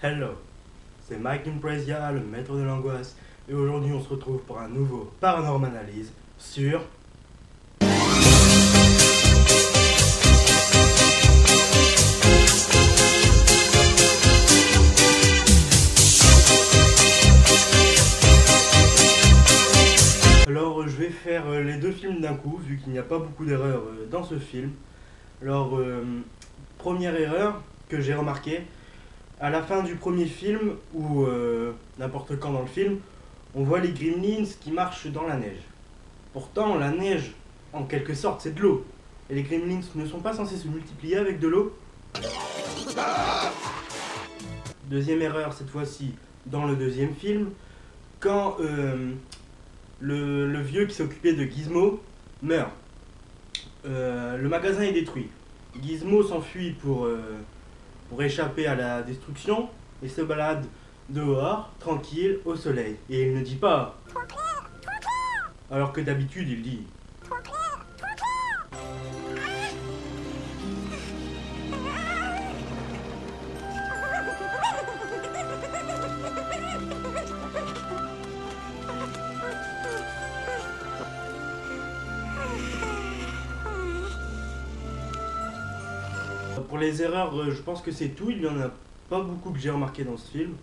Hello, c'est Mike Imprezia, le maître de l'angoisse, et aujourd'hui on se retrouve pour un nouveau Paranormal Analyse sur... Alors je vais faire les deux films d'un coup, vu qu'il n'y a pas beaucoup d'erreurs dans ce film. Alors, première erreur que j'ai remarquée, à la fin du premier film, ou n'importe quand dans le film, on voit les gremlins qui marchent dans la neige. Pourtant, la neige, en quelque sorte, c'est de l'eau. Et les gremlins ne sont pas censés se multiplier avec de l'eau. Deuxième erreur, cette fois-ci, dans le deuxième film, quand le vieux qui s'occupait de Gizmo meurt. Le magasin est détruit. Gizmo s'enfuit pour échapper à la destruction et se balade dehors, tranquille, au soleil. Et il ne dit pas « alors que d'habitude il dit « Pour les erreurs, je pense que c'est tout. Il n'y en a pas beaucoup que j'ai remarqué dans ce film.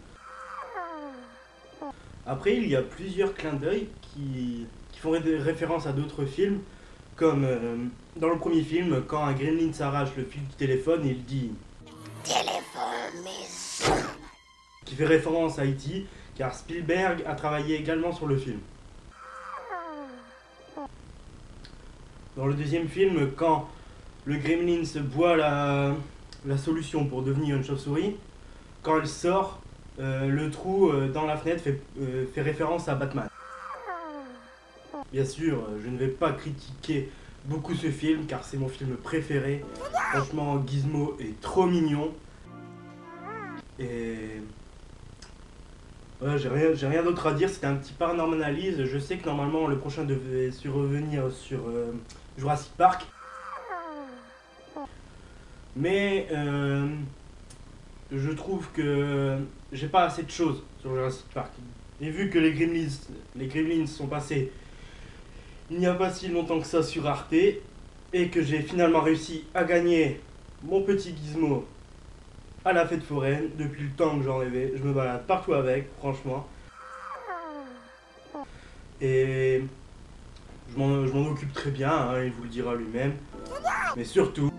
Après, il y a plusieurs clins d'œil qui font des références à d'autres films. Comme dans le premier film, quand un gremlin s'arrache le fil du téléphone, il dit « Téléphone, mais... » qui fait référence à E.T., car Spielberg a travaillé également sur le film. Dans le deuxième film, quand le gremlin se boit la solution pour devenir une chauve-souris, quand elle sort, le trou dans la fenêtre fait référence à Batman. Bien sûr, je ne vais pas critiquer beaucoup ce film car c'est mon film préféré. Franchement, Gizmo est trop mignon. Et... ouais, j'ai rien d'autre à dire, c'était un petit Paranormal Analyse. Je sais que normalement le prochain devait revenir sur Jurassic Park. Mais je trouve que j'ai pas assez de choses sur Jurassic Park. Et vu que les Gremlins sont passés il n'y a pas si longtemps que ça sur Arte, et que j'ai finalement réussi à gagner mon petit Gizmo à la fête foraine, depuis le temps que j'en rêvais, je me balade partout avec, franchement. Et je m'en occupe très bien, hein, il vous le dira lui-même. Mais surtout...